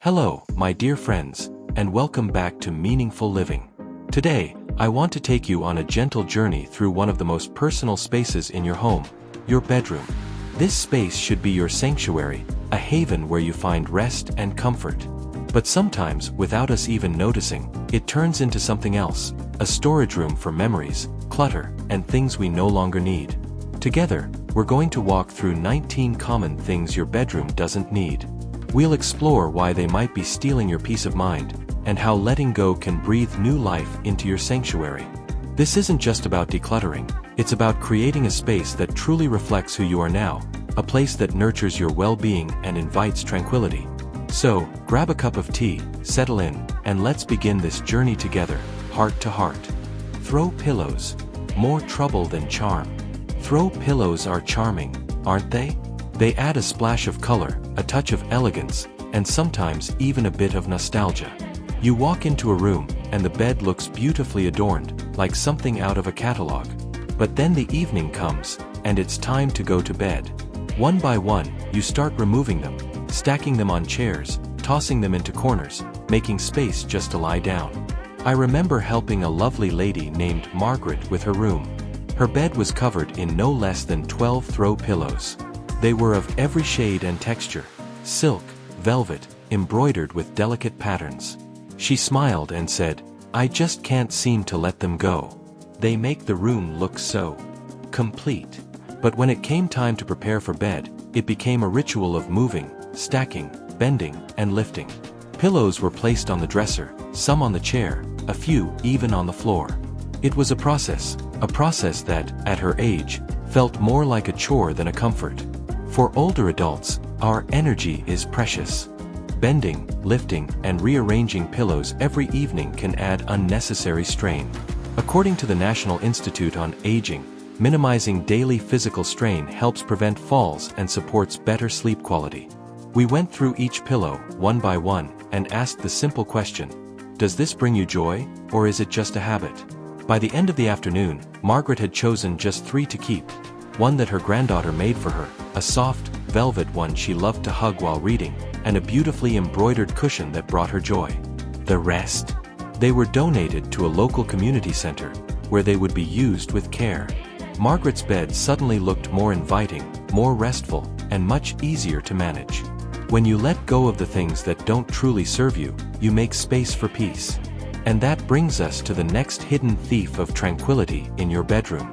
Hello, my dear friends, and welcome back to Meaningful Living. Today, I want to take you on a gentle journey through one of the most personal spaces in your home, your bedroom. This space should be your sanctuary, a haven where you find rest and comfort. But sometimes, without us even noticing, it turns into something else, a storage room for memories, clutter, and things we no longer need. Together, we're going to walk through 19 common things your bedroom doesn't need. We'll explore why they might be stealing your peace of mind, and how letting go can breathe new life into your sanctuary. This isn't just about decluttering, it's about creating a space that truly reflects who you are now, a place that nurtures your well-being and invites tranquility. So, grab a cup of tea, settle in, and let's begin this journey together, heart to heart. Throw pillows. More trouble than charm. Throw pillows are charming, aren't they? They add a splash of color, a touch of elegance, and sometimes even a bit of nostalgia. You walk into a room, and the bed looks beautifully adorned, like something out of a catalog. But then the evening comes, and it's time to go to bed. One by one, you start removing them, stacking them on chairs, tossing them into corners, making space just to lie down. I remember helping a lovely lady named Margaret with her room. Her bed was covered in no less than 12 throw pillows. They were of every shade and texture, silk, velvet, embroidered with delicate patterns. She smiled and said, "I just can't seem to let them go. They make the room look so complete." But when it came time to prepare for bed, it became a ritual of moving, stacking, bending, and lifting. Pillows were placed on the dresser, some on the chair, a few even on the floor. It was a process that, at her age, felt more like a chore than a comfort. For older adults, our energy is precious. Bending, lifting, and rearranging pillows every evening can add unnecessary strain. According to the National Institute on Aging, minimizing daily physical strain helps prevent falls and supports better sleep quality. We went through each pillow, one by one, and asked the simple question, does this bring you joy, or is it just a habit? By the end of the afternoon, Margaret had chosen just 3 to keep. One that her granddaughter made for her, a soft, velvet one she loved to hug while reading, and a beautifully embroidered cushion that brought her joy. The rest? They were donated to a local community center, where they would be used with care. Margaret's bed suddenly looked more inviting, more restful, and much easier to manage. When you let go of the things that don't truly serve you, you make space for peace. And that brings us to the next hidden thief of tranquility in your bedroom.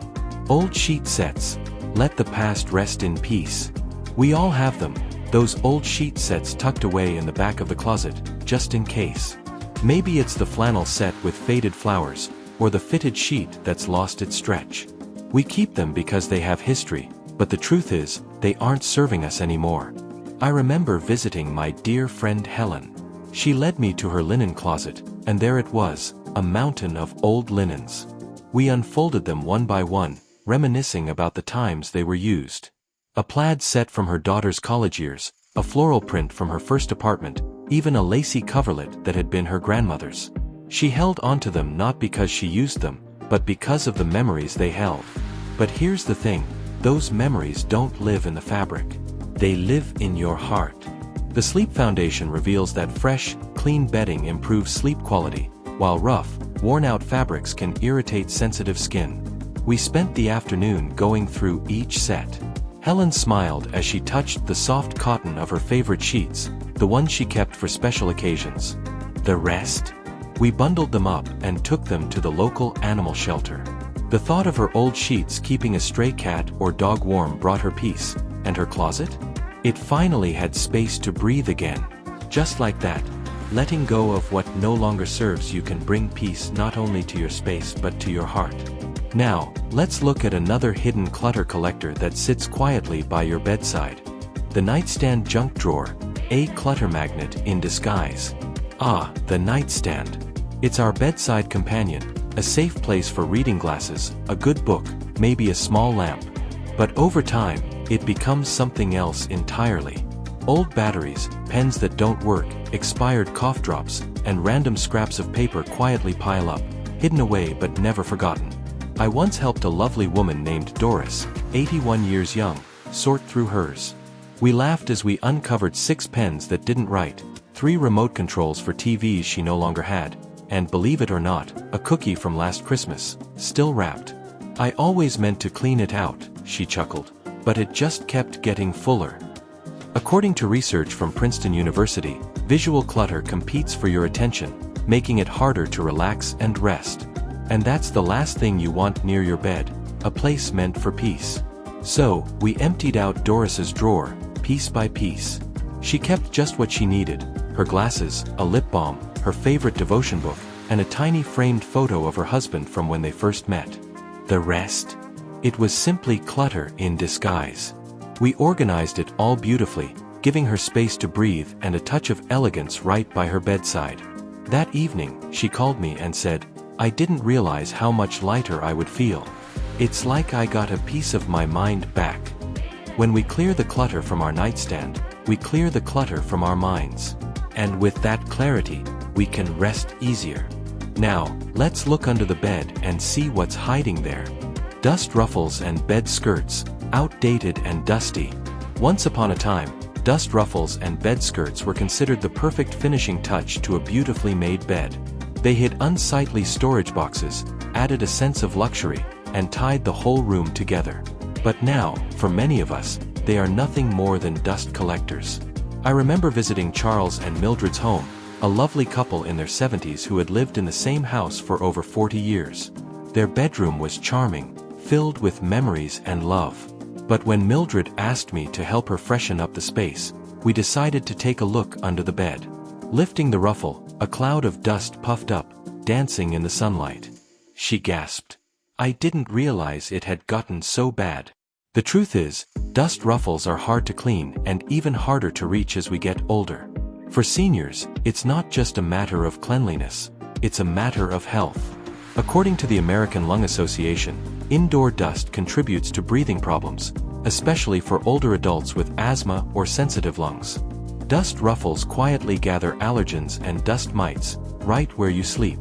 Old sheet sets. Let the past rest in peace. We all have them, those old sheet sets tucked away in the back of the closet, just in case. Maybe it's the flannel set with faded flowers, or the fitted sheet that's lost its stretch. We keep them because they have history, but the truth is, they aren't serving us anymore. I remember visiting my dear friend Helen. She led me to her linen closet, and there it was, a mountain of old linens. We unfolded them one by one, reminiscing about the times they were used. A plaid set from her daughter's college years, a floral print from her first apartment, even a lacy coverlet that had been her grandmother's. She held onto them not because she used them, but because of the memories they held. But here's the thing, those memories don't live in the fabric. They live in your heart. The Sleep Foundation reveals that fresh, clean bedding improves sleep quality, while rough, worn-out fabrics can irritate sensitive skin. We spent the afternoon going through each set. Helen smiled as she touched the soft cotton of her favorite sheets, the ones she kept for special occasions. The rest? We bundled them up and took them to the local animal shelter. The thought of her old sheets keeping a stray cat or dog warm brought her peace, and her closet? It finally had space to breathe again. Just like that, letting go of what no longer serves you can bring peace not only to your space but to your heart. Now, let's look at another hidden clutter collector that sits quietly by your bedside. The nightstand junk drawer, a clutter magnet in disguise. Ah, the nightstand. It's our bedside companion, a safe place for reading glasses, a good book, maybe a small lamp. But over time, it becomes something else entirely. Old batteries, pens that don't work, expired cough drops, and random scraps of paper quietly pile up, hidden away but never forgotten. I once helped a lovely woman named Doris, 81 years young, sort through hers. We laughed as we uncovered 6 pens that didn't write, 3 remote controls for TVs she no longer had, and believe it or not, a cookie from last Christmas, still wrapped. I always meant to clean it out, she chuckled, but it just kept getting fuller. According to research from Princeton University, visual clutter competes for your attention, making it harder to relax and rest. And that's the last thing you want near your bed, a place meant for peace. So, we emptied out Doris's drawer, piece by piece. She kept just what she needed: her glasses, a lip balm, her favorite devotion book, and a tiny framed photo of her husband from when they first met. The rest? It was simply clutter in disguise. We organized it all beautifully, giving her space to breathe and a touch of elegance right by her bedside. That evening, she called me and said, "I didn't realize how much lighter I would feel. It's like I got a piece of my mind back." When we clear the clutter from our nightstand, we clear the clutter from our minds. And with that clarity, we can rest easier. Now, let's look under the bed and see what's hiding there. Dust ruffles and bed skirts, outdated and dusty. Once upon a time, dust ruffles and bed skirts were considered the perfect finishing touch to a beautifully made bed. They hid unsightly storage boxes, added a sense of luxury, and tied the whole room together. But now, for many of us, they are nothing more than dust collectors. I remember visiting Charles and Mildred's home, a lovely couple in their 70s who had lived in the same house for over 40 years. Their bedroom was charming, filled with memories and love. But when Mildred asked me to help her freshen up the space, we decided to take a look under the bed. Lifting the ruffle, a cloud of dust puffed up, dancing in the sunlight. She gasped. I didn't realize it had gotten so bad. The truth is, dust ruffles are hard to clean and even harder to reach as we get older. For seniors, it's not just a matter of cleanliness, it's a matter of health. According to the American Lung Association, indoor dust contributes to breathing problems, especially for older adults with asthma or sensitive lungs. Dust ruffles quietly gather allergens and dust mites, right where you sleep.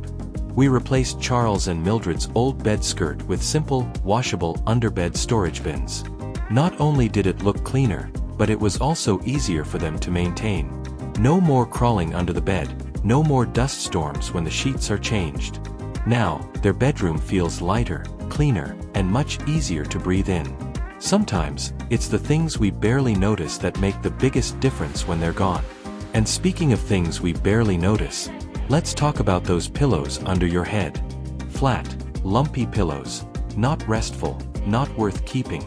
We replaced Charles and Mildred's old bed skirt with simple, washable underbed storage bins. Not only did it look cleaner, but it was also easier for them to maintain. No more crawling under the bed, no more dust storms when the sheets are changed. Now, their bedroom feels lighter, cleaner, and much easier to breathe in. Sometimes, it's the things we barely notice that make the biggest difference when they're gone. And speaking of things we barely notice, let's talk about those pillows under your head. Flat, lumpy pillows. Not restful, not worth keeping.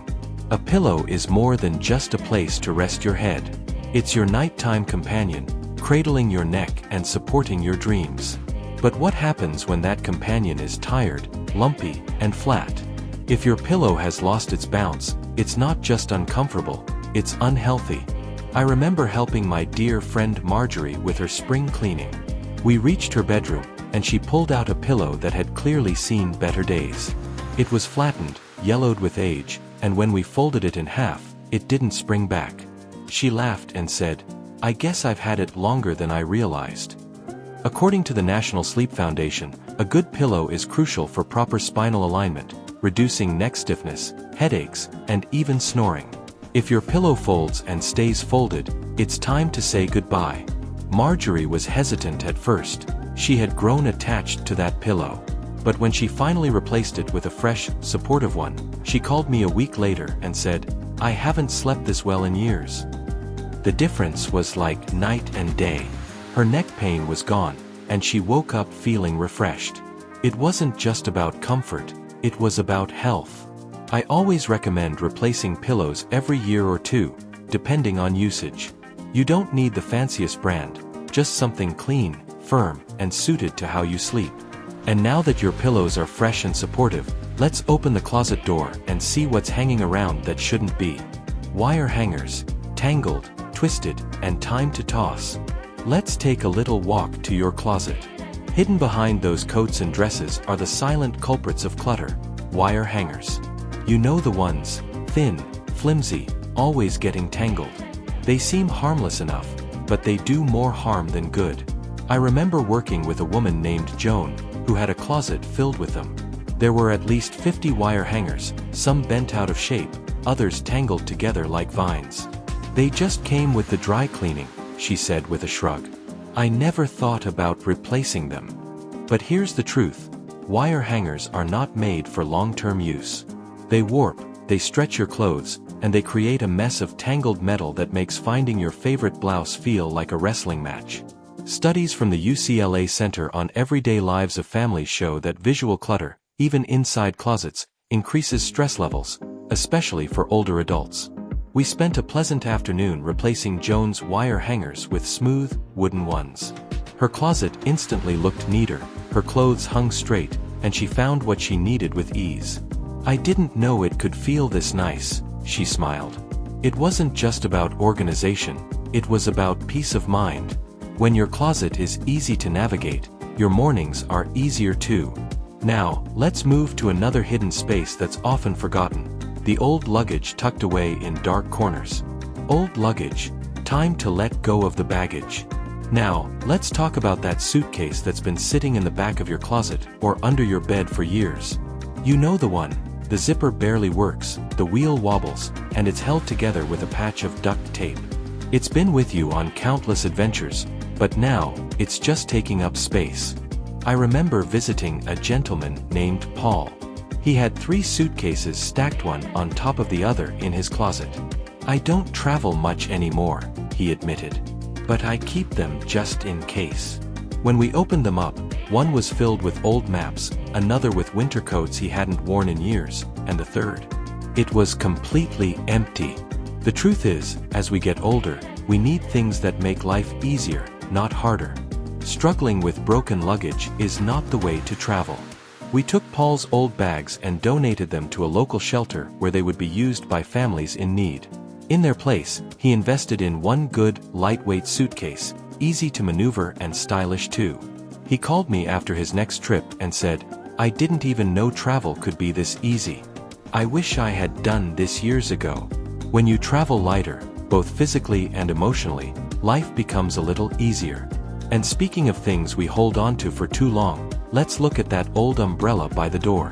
A pillow is more than just a place to rest your head. It's your nighttime companion, cradling your neck and supporting your dreams. But what happens when that companion is tired, lumpy, and flat? If your pillow has lost its bounce, it's not just uncomfortable, it's unhealthy. I remember helping my dear friend Marjorie with her spring cleaning. We reached her bedroom, and she pulled out a pillow that had clearly seen better days. It was flattened, yellowed with age, and when we folded it in half, it didn't spring back. She laughed and said, "I guess I've had it longer than I realized." According to the National Sleep Foundation, a good pillow is crucial for proper spinal alignment, reducing neck stiffness, headaches, and even snoring. If your pillow folds and stays folded, it's time to say goodbye. Marjorie was hesitant at first. She had grown attached to that pillow. But when she finally replaced it with a fresh, supportive one, she called me a week later and said, "I haven't slept this well in years." The difference was like night and day. Her neck pain was gone, and she woke up feeling refreshed. It wasn't just about comfort, it was about health. I always recommend replacing pillows every year or two, depending on usage. You don't need the fanciest brand, just something clean, firm, and suited to how you sleep. And now that your pillows are fresh and supportive, let's open the closet door and see what's hanging around that shouldn't be. Wire hangers, tangled, twisted, and time to toss. Let's take a little walk to your closet. Hidden behind those coats and dresses are the silent culprits of clutter, wire hangers. You know the ones, thin, flimsy, always getting tangled. They seem harmless enough, but they do more harm than good. I remember working with a woman named Joan, who had a closet filled with them. There were at least 50 wire hangers, some bent out of shape, others tangled together like vines. They just came with the dry cleaning, she said with a shrug. I never thought about replacing them. But here's the truth. Wire hangers are not made for long-term use. They warp, they stretch your clothes, and they create a mess of tangled metal that makes finding your favorite blouse feel like a wrestling match. Studies from the UCLA Center on Everyday Lives of Families show that visual clutter, even inside closets, increases stress levels, especially for older adults. We spent a pleasant afternoon replacing Joan's wire hangers with smooth, wooden ones. Her closet instantly looked neater, her clothes hung straight, and she found what she needed with ease. I didn't know it could feel this nice, she smiled. It wasn't just about organization, it was about peace of mind. When your closet is easy to navigate, your mornings are easier too. Now, let's move to another hidden space that's often forgotten. The old luggage tucked away in dark corners. Old luggage. Time to let go of the baggage. Now, let's talk about that suitcase that's been sitting in the back of your closet or under your bed for years. You know the one. The zipper barely works, the wheel wobbles, and it's held together with a patch of duct tape. It's been with you on countless adventures, but now, it's just taking up space. I remember visiting a gentleman named Paul. He had 3 suitcases stacked one on top of the other in his closet. I don't travel much anymore, he admitted. But I keep them just in case. When we opened them up, one was filled with old maps, another with winter coats he hadn't worn in years, and the third. It was completely empty. The truth is, as we get older, we need things that make life easier, not harder. Struggling with broken luggage is not the way to travel. We took Paul's old bags and donated them to a local shelter where they would be used by families in need. In their place, he invested in one good, lightweight suitcase, easy to maneuver and stylish too. He called me after his next trip and said, "I didn't even know travel could be this easy. I wish I had done this years ago." When you travel lighter, both physically and emotionally, life becomes a little easier. And speaking of things we hold on to for too long, let's look at that old umbrella by the door.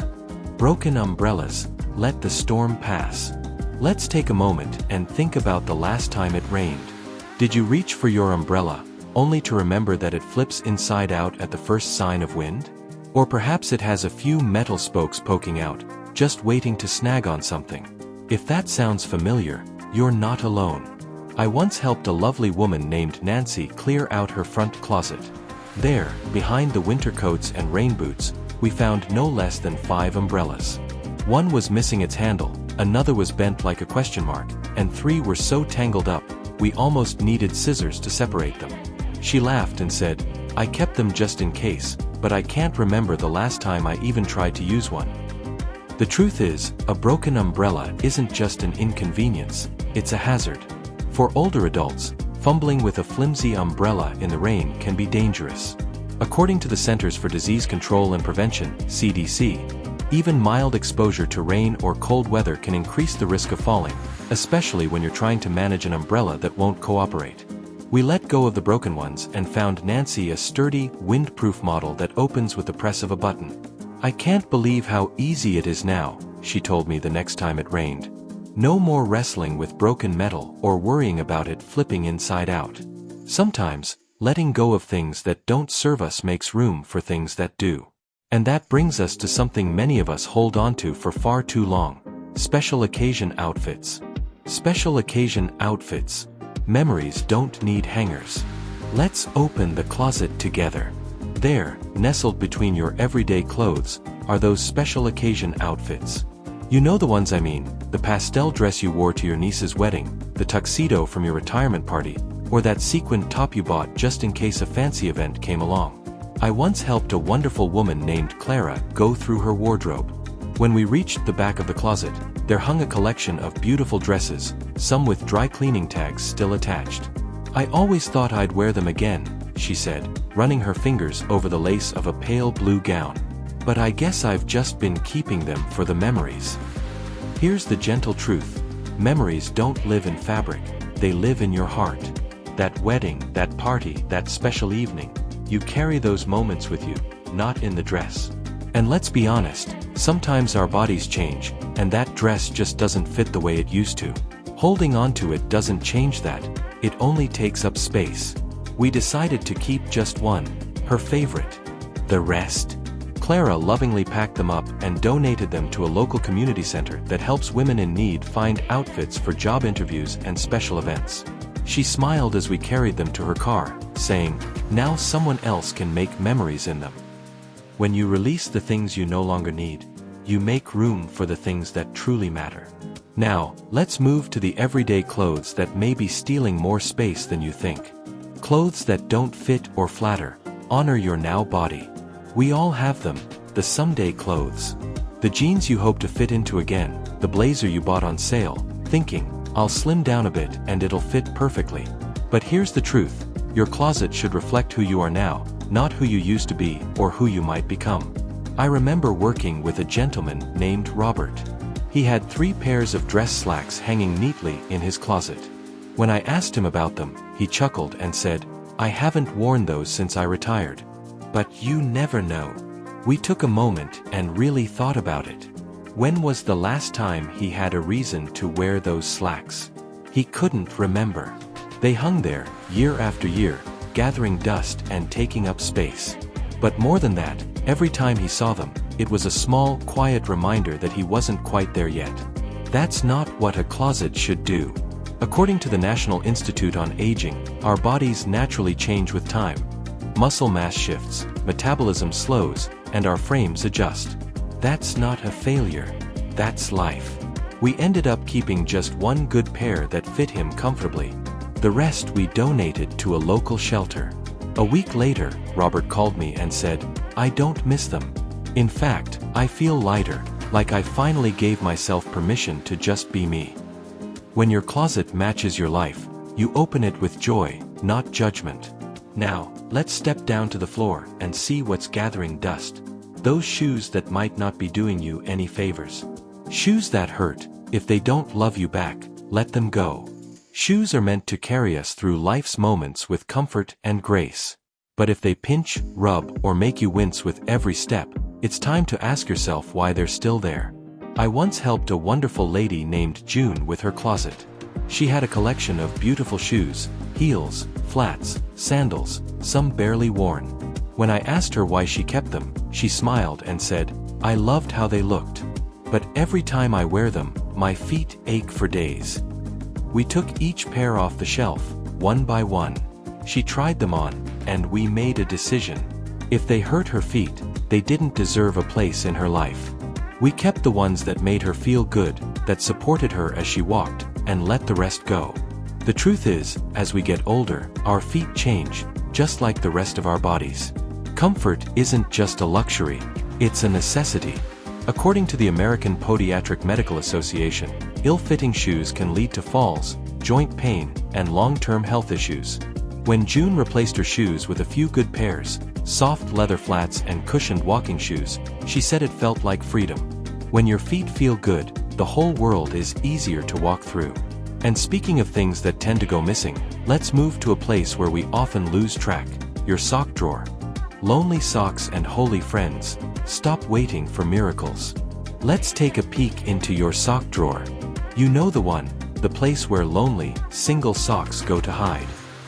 Broken umbrellas, let the storm pass. Let's take a moment and think about the last time it rained. Did you reach for your umbrella, only to remember that it flips inside out at the first sign of wind? Or perhaps it has a few metal spokes poking out, just waiting to snag on something. If that sounds familiar, you're not alone. I once helped a lovely woman named Nancy clear out her front closet. There, behind the winter coats and rain boots, we found no less than 5 umbrellas. One was missing its handle, another was bent like a question mark, and 3 were so tangled up, we almost needed scissors to separate them. She laughed and said, "I kept them just in case, but I can't remember the last time I even tried to use one." The truth is, a broken umbrella isn't just an inconvenience, it's a hazard. For older adults, fumbling with a flimsy umbrella in the rain can be dangerous. According to the Centers for Disease Control and Prevention, CDC, even mild exposure to rain or cold weather can increase the risk of falling, especially when you're trying to manage an umbrella that won't cooperate. We let go of the broken ones and found Nancy a sturdy, wind-proof model that opens with the press of a button. "I can't believe how easy it is now," she told me the next time it rained. No more wrestling with broken metal or worrying about it flipping inside out. Sometimes, letting go of things that don't serve us makes room for things that do. And that brings us to something many of us hold on to for far too long: special occasion outfits. Special occasion outfits. Memories don't need hangers. Let's open the closet together. There, nestled between your everyday clothes, are those special occasion outfits. You know the ones I mean, the pastel dress you wore to your niece's wedding, the tuxedo from your retirement party, or that sequined top you bought just in case a fancy event came along. I once helped a wonderful woman named Clara go through her wardrobe. When we reached the back of the closet, there hung a collection of beautiful dresses, some with dry cleaning tags still attached. "I always thought I'd wear them again," she said, running her fingers over the lace of a pale blue gown. "But I guess I've just been keeping them for the memories." Here's the gentle truth. Memories don't live in fabric, they live in your heart. That wedding, that party, that special evening, you carry those moments with you, not in the dress. And let's be honest, sometimes our bodies change, and that dress just doesn't fit the way it used to. Holding on to it doesn't change that, it only takes up space. We decided to keep just one, her favorite. The rest? Clara lovingly packed them up and donated them to a local community center that helps women in need find outfits for job interviews and special events. She smiled as we carried them to her car, saying, "Now someone else can make memories in them." When you release the things you no longer need, you make room for the things that truly matter. Now, let's move to the everyday clothes that may be stealing more space than you think. Clothes that don't fit or flatter. Honor your now body. We all have them, the someday clothes. The jeans you hope to fit into again, the blazer you bought on sale, thinking, "I'll slim down a bit and it'll fit perfectly." But here's the truth, your closet should reflect who you are now, not who you used to be or who you might become. I remember working with a gentleman named Robert. He had 3 pairs of dress slacks hanging neatly in his closet. When I asked him about them, he chuckled and said, "I haven't worn those since I retired." But you never know. We took a moment and really thought about it. When was the last time he had a reason to wear those slacks? He couldn't remember. They hung there, year after year, gathering dust and taking up space. But more than that, every time he saw them, it was a small, quiet reminder that he wasn't quite there yet. That's not what a closet should do. According to the National Institute on Aging, our bodies naturally change with time. Muscle mass shifts, metabolism slows, and our frames adjust. That's not a failure. That's life. We ended up keeping just one good pair that fit him comfortably. The rest we donated to a local shelter. A week later, Robert called me and said, "I don't miss them. In fact, I feel lighter, like I finally gave myself permission to just be me." When your closet matches your life, you open it with joy, not judgment. Now, let's step down to the floor and see what's gathering dust. Those shoes that might not be doing you any favors. Shoes that hurt, if they don't love you back, let them go. Shoes are meant to carry us through life's moments with comfort and grace. But if they pinch, rub, or make you wince with every step, it's time to ask yourself why they're still there. I once helped a wonderful lady named June with her closet. She had a collection of beautiful shoes, heels, flats, sandals, some barely worn. When I asked her why she kept them, she smiled and said, "I loved how they looked. But every time I wear them, my feet ache for days." We took each pair off the shelf, one by one. She tried them on, and we made a decision. If they hurt her feet, they didn't deserve a place in her life. We kept the ones that made her feel good, that supported her as she walked, and let the rest go. The truth is, as we get older, our feet change, just like the rest of our bodies. Comfort isn't just a luxury, it's a necessity. According to the American Podiatric Medical Association, ill-fitting shoes can lead to falls, joint pain, and long-term health issues. When June replaced her shoes with a few good pairs, soft leather flats and cushioned walking shoes, she said it felt like freedom. When your feet feel good, the whole world is easier to walk through. And speaking of things that tend to go missing, let's move to a place where we often lose track, your sock drawer. Lonely socks and holy friends, stop waiting for miracles. Let's take a peek into your sock drawer. You know the one, the place where lonely, single socks go to hide.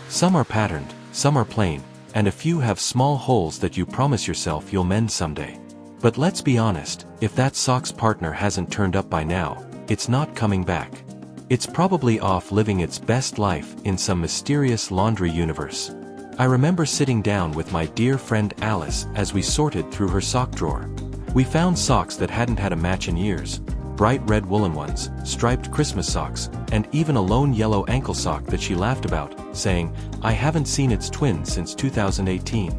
Some are patterned, some are plain, and a few have small holes that you promise yourself you'll mend someday. But let's be honest, if that sock's partner hasn't turned up by now, it's not coming back. It's probably off living its best life in some mysterious laundry universe. I remember sitting down with my dear friend Alice as we sorted through her sock drawer. We found socks that hadn't had a match in years, bright red woolen ones, striped Christmas socks, and even a lone yellow ankle sock that she laughed about, saying, "I haven't seen its twin since 2018.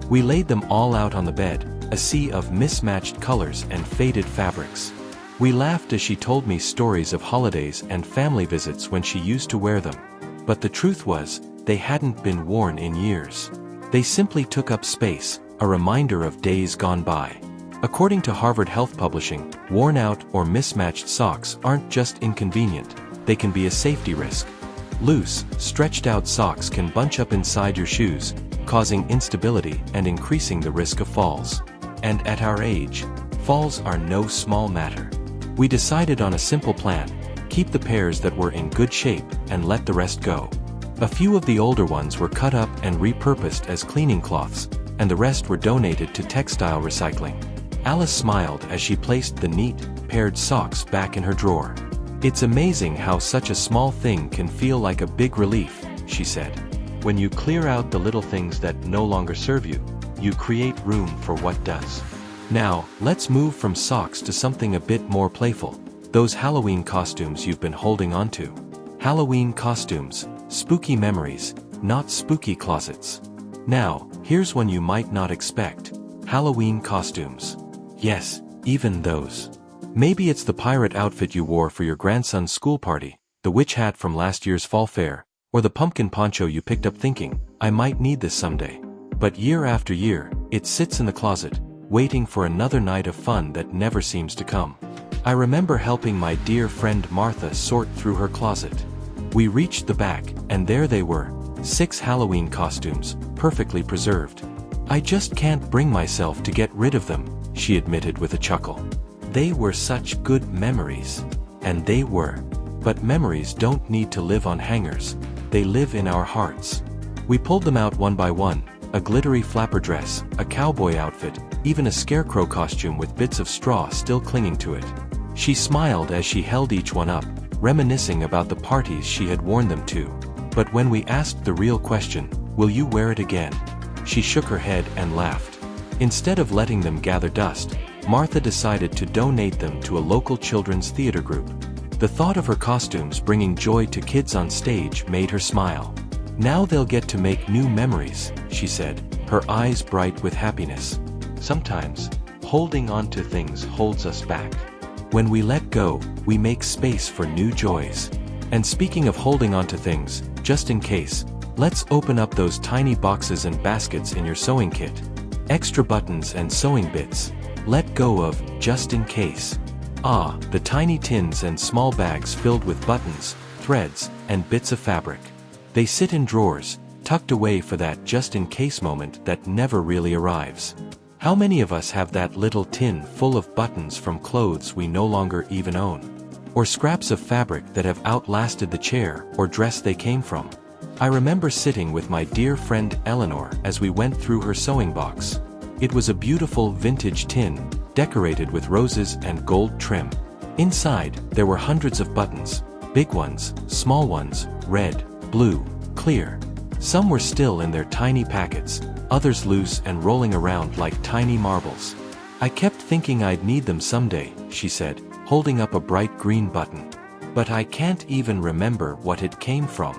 We laid them all out on the bed, a sea of mismatched colors and faded fabrics. We laughed as she told me stories of holidays and family visits when she used to wear them. But the truth was, they hadn't been worn in years. They simply took up space, a reminder of days gone by. According to Harvard Health Publishing, worn out or mismatched socks aren't just inconvenient, they can be a safety risk. Loose, stretched out socks can bunch up inside your shoes, causing instability and increasing the risk of falls. And at our age, falls are no small matter. We decided on a simple plan: keep the pairs that were in good shape and let the rest go. A few of the older ones were cut up and repurposed as cleaning cloths, and the rest were donated to textile recycling. Alice smiled as she placed the neat, paired socks back in her drawer. "It's amazing how such a small thing can feel like a big relief," she said. "When you clear out the little things that no longer serve you, you create room for what does." Now, let's move from socks to something a bit more playful. Those Halloween costumes you've been holding on to. Halloween costumes, spooky memories, not spooky closets. Now, here's one you might not expect. Halloween costumes. Yes, even those. Maybe it's the pirate outfit you wore for your grandson's school party, the witch hat from last year's fall fair, or the pumpkin poncho you picked up thinking, "I might need this someday." But year after year, it sits in the closet, waiting for another night of fun that never seems to come. I remember helping my dear friend Martha sort through her closet. We reached the back, and there they were, 6 Halloween costumes, perfectly preserved. "I just can't bring myself to get rid of them," she admitted with a chuckle. "They were such good memories." And they were. But memories don't need to live on hangers. They live in our hearts. We pulled them out one by one, a glittery flapper dress, a cowboy outfit, even a scarecrow costume with bits of straw still clinging to it. She smiled as she held each one up, reminiscing about the parties she had worn them to. But when we asked the real question, "Will you wear it again?" she shook her head and laughed. Instead of letting them gather dust, Martha decided to donate them to a local children's theater group. The thought of her costumes bringing joy to kids on stage made her smile. "Now they'll get to make new memories," she said, her eyes bright with happiness. Sometimes, holding on to things holds us back. When we let go, we make space for new joys. And speaking of holding on to things, just in case, let's open up those tiny boxes and baskets in your sewing kit. Extra buttons and sewing bits. Let go of, just in case. Ah, the tiny tins and small bags filled with buttons, threads, and bits of fabric. They sit in drawers, tucked away for that just-in-case moment that never really arrives. How many of us have that little tin full of buttons from clothes we no longer even own? Or scraps of fabric that have outlasted the chair or dress they came from? I remember sitting with my dear friend Eleanor as we went through her sewing box. It was a beautiful vintage tin, decorated with roses and gold trim. Inside, there were hundreds of buttons, big ones, small ones, red, blue, clear. Some were still in their tiny packets, others loose and rolling around like tiny marbles. "I kept thinking I'd need them someday," she said, holding up a bright green button. "But I can't even remember what it came from."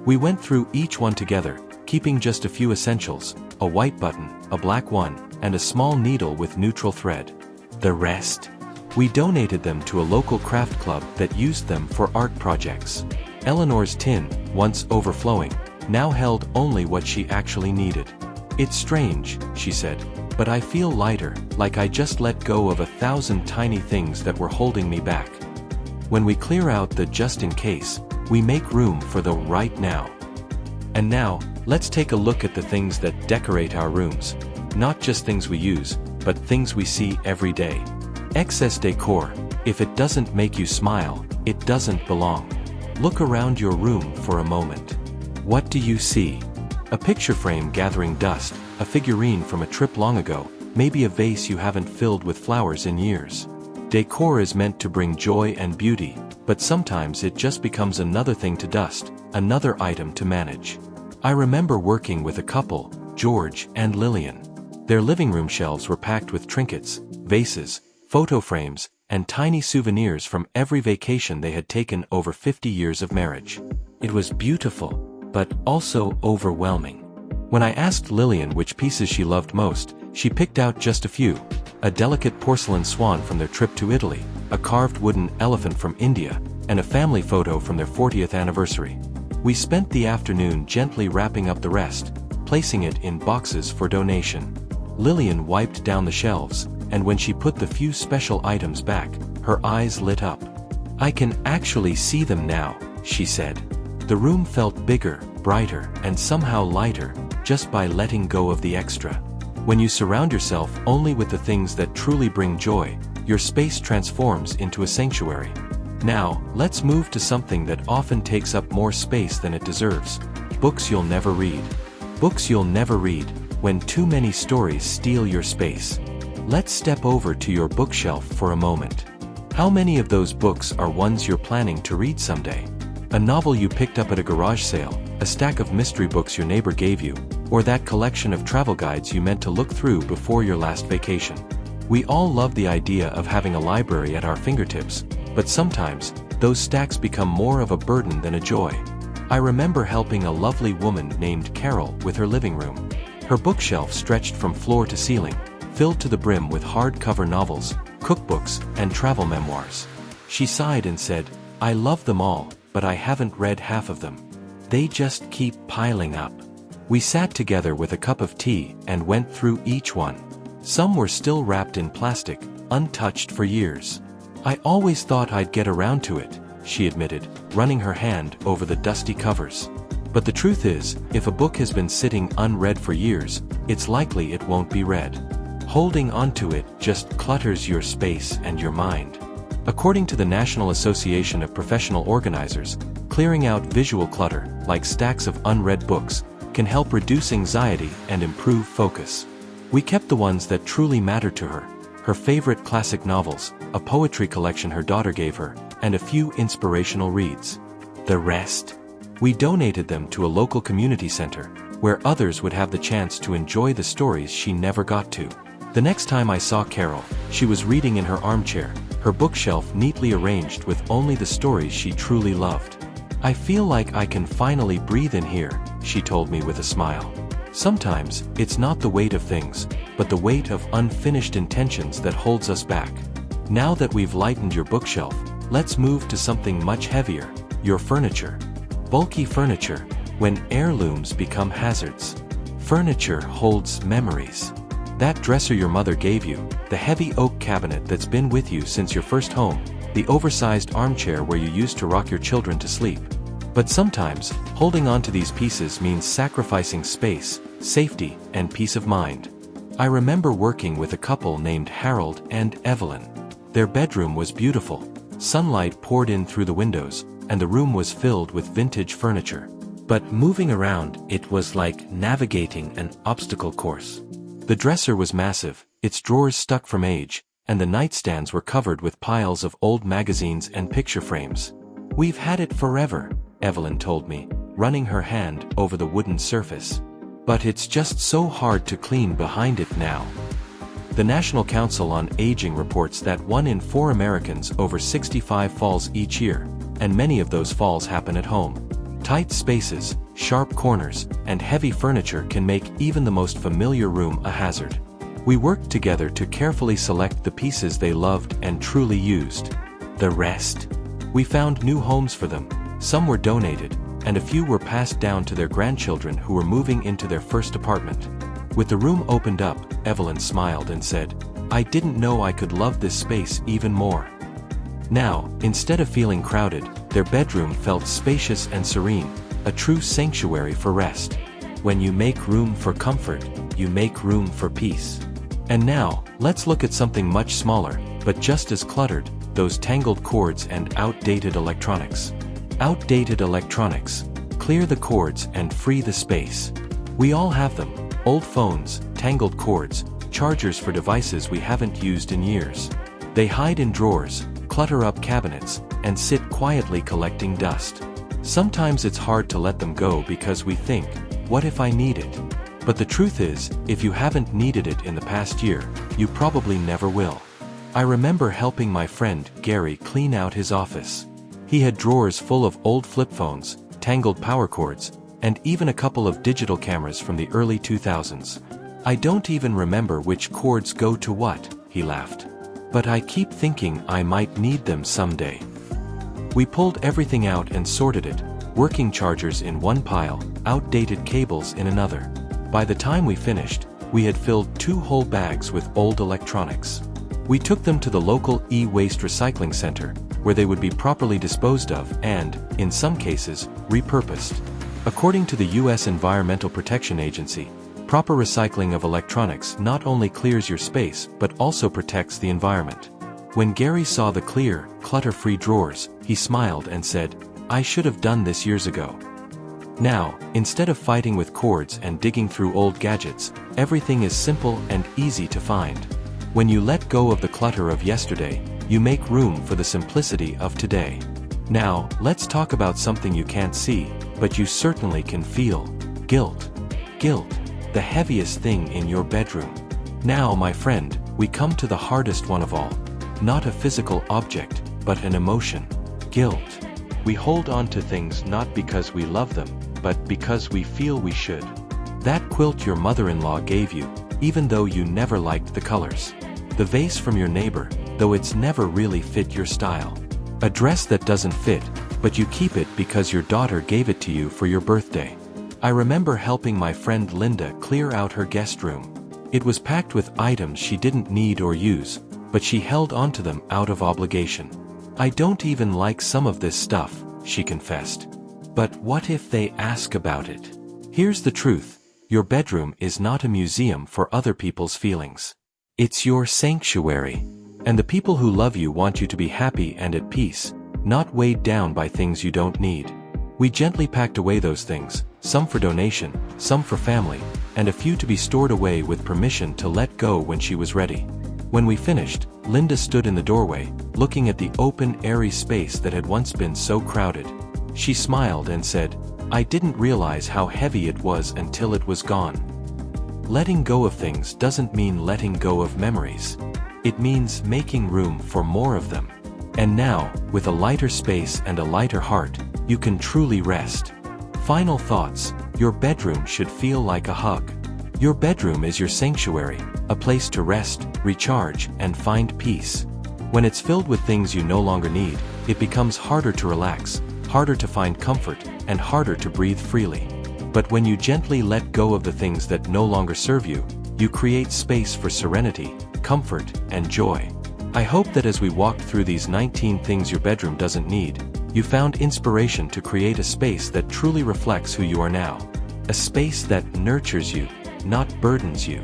We went through each one together, keeping just a few essentials, a white button, a black one, and a small needle with neutral thread. The rest? We donated them to a local craft club that used them for art projects. Eleanor's tin, once overflowing, now held only what she actually needed. "It's strange," she said, "but I feel lighter, like I just let go of 1,000 tiny things that were holding me back." When we clear out the just in case, we make room for the right now. And now, let's take a look at the things that decorate our rooms. Not just things we use, but things we see every day. Excess decor. If it doesn't make you smile, it doesn't belong. Look around your room for a moment. What do you see? A picture frame gathering dust, a figurine from a trip long ago, maybe a vase you haven't filled with flowers in years. Decor is meant to bring joy and beauty, but sometimes it just becomes another thing to dust, another item to manage. I remember working with a couple, George and Lillian. Their living room shelves were packed with trinkets, vases, photo frames, and tiny souvenirs from every vacation they had taken over 50 years of marriage. It was beautiful, but also overwhelming. When I asked Lillian which pieces she loved most, she picked out just a few: a delicate porcelain swan from their trip to Italy, a carved wooden elephant from India, and a family photo from their 40th anniversary. We spent the afternoon gently wrapping up the rest, placing it in boxes for donation. Lillian wiped down the shelves, and when she put the few special items back, her eyes lit up. "I can actually see them now," she said. The room felt bigger, brighter, and somehow lighter, just by letting go of the extra. When you surround yourself only with the things that truly bring joy, your space transforms into a sanctuary. Now, let's move to something that often takes up more space than it deserves: Books you'll never read. Books you'll never read, when too many stories steal your space. Let's step over to your bookshelf for a moment. How many of those books are ones you're planning to read someday? A novel you picked up at a garage sale, a stack of mystery books your neighbor gave you, or that collection of travel guides you meant to look through before your last vacation. We all love the idea of having a library at our fingertips, but sometimes, those stacks become more of a burden than a joy. I remember helping a lovely woman named Carol with her living room. Her bookshelf stretched from floor to ceiling, filled to the brim with hardcover novels, cookbooks, and travel memoirs. She sighed and said, "I love them all, but I haven't read half of them. They just keep piling up." We sat together with a cup of tea and went through each one. Some were still wrapped in plastic, untouched for years. "I always thought I'd get around to it," she admitted, running her hand over the dusty covers. But the truth is, if a book has been sitting unread for years, it's likely it won't be read. Holding onto it just clutters your space and your mind. According to the National Association of Professional Organizers, clearing out visual clutter, like stacks of unread books, can help reduce anxiety and improve focus. We kept the ones that truly mattered to her, her favorite classic novels, a poetry collection her daughter gave her, and a few inspirational reads. The rest? We donated them to a local community center, where others would have the chance to enjoy the stories she never got to. The next time I saw Carol, she was reading in her armchair, her bookshelf neatly arranged with only the stories she truly loved. "I feel like I can finally breathe in here," she told me with a smile. Sometimes, it's not the weight of things, but the weight of unfinished intentions that holds us back. Now that we've lightened your bookshelf, let's move to something much heavier, your furniture. Bulky furniture, when heirlooms become hazards. Furniture holds memories. That dresser your mother gave you, the heavy oak cabinet that's been with you since your first home, the oversized armchair where you used to rock your children to sleep. But sometimes, holding on to these pieces means sacrificing space, safety, and peace of mind. I remember working with a couple named Harold and Evelyn. Their bedroom was beautiful. Sunlight poured in through the windows, and the room was filled with vintage furniture. But moving around, it was like navigating an obstacle course. The dresser was massive, its drawers stuck from age, and the nightstands were covered with piles of old magazines and picture frames. "We've had it forever," Evelyn told me, running her hand over the wooden surface. "But it's just so hard to clean behind it now." The National Council on Aging reports that 1 in 4 Americans over 65 falls each year, and many of those falls happen at home. Tight spaces, sharp corners, and heavy furniture can make even the most familiar room a hazard. We worked together to carefully select the pieces they loved and truly used. The rest? We found new homes for them, some were donated, and a few were passed down to their grandchildren who were moving into their first apartment. With the room opened up, Evelyn smiled and said, "I didn't know I could love this space even more." Now, instead of feeling crowded, their bedroom felt spacious and serene, a true sanctuary for rest. When you make room for comfort, you make room for peace. And now, let's look at something much smaller, but just as cluttered, those tangled cords and outdated electronics. Outdated electronics. Clear the cords and free the space. We all have them. Old phones, tangled cords, chargers for devices we haven't used in years. They hide in drawers, clutter up cabinets, and sit quietly collecting dust. Sometimes it's hard to let them go because we think, what if I need it? But the truth is, if you haven't needed it in the past year, you probably never will. I remember helping my friend Gary clean out his office. He had drawers full of old flip phones, tangled power cords, and even a couple of digital cameras from the early 2000s. "I don't even remember which cords go to what," he laughed. "But I keep thinking I might need them someday." We pulled everything out and sorted it, working chargers in one pile, outdated cables in another. By the time we finished, we had filled 2 whole bags with old electronics. We took them to the local e-waste recycling center, where they would be properly disposed of and, in some cases, repurposed. According to the U.S. Environmental Protection Agency, proper recycling of electronics not only clears your space but also protects the environment. When Gary saw the clear, clutter-free drawers, he smiled and said, "I should have done this years ago." Now, instead of fighting with cords and digging through old gadgets, everything is simple and easy to find. When you let go of the clutter of yesterday, you make room for the simplicity of today. Now, let's talk about something you can't see, but you certainly can feel: guilt. Guilt, the heaviest thing in your bedroom. Now, my friend, we come to the hardest one of all. Not a physical object, but an emotion: guilt. We hold on to things not because we love them, but because we feel we should. That quilt your mother-in-law gave you, even though you never liked the colors. The vase from your neighbor, though it's never really fit your style. A dress that doesn't fit, but you keep it because your daughter gave it to you for your birthday. I remember helping my friend Linda clear out her guest room. It was packed with items she didn't need or use, but she held onto them out of obligation. "I don't even like some of this stuff," she confessed. But what if they ask about it? Here's the truth: your bedroom is not a museum for other people's feelings. It's your sanctuary. And the people who love you want you to be happy and at peace, not weighed down by things you don't need. We gently packed away those things, some for donation, some for family, and a few to be stored away with permission to let go when she was ready. When we finished, Linda stood in the doorway, looking at the open, airy space that had once been so crowded. She smiled and said, "I didn't realize how heavy it was until it was gone." Letting go of things doesn't mean letting go of memories. It means making room for more of them. And now, with a lighter space and a lighter heart, you can truly rest. Final thoughts: your bedroom should feel like a hug. Your bedroom is your sanctuary, a place to rest, recharge, and find peace. When it's filled with things you no longer need, it becomes harder to relax, harder to find comfort, and harder to breathe freely. But when you gently let go of the things that no longer serve you, you create space for serenity, comfort, and joy. I hope that as we walked through these 19 things your bedroom doesn't need, you found inspiration to create a space that truly reflects who you are now. A space that nurtures you, not burdens you.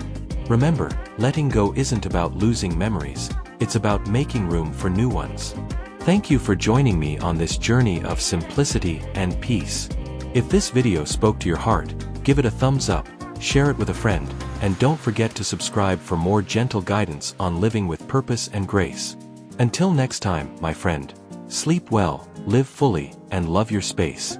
Remember, letting go isn't about losing memories, it's about making room for new ones. Thank you for joining me on this journey of simplicity and peace. If this video spoke to your heart, give it a thumbs up, share it with a friend, and don't forget to subscribe for more gentle guidance on living with purpose and grace. Until next time, my friend, sleep well, live fully, and love your space.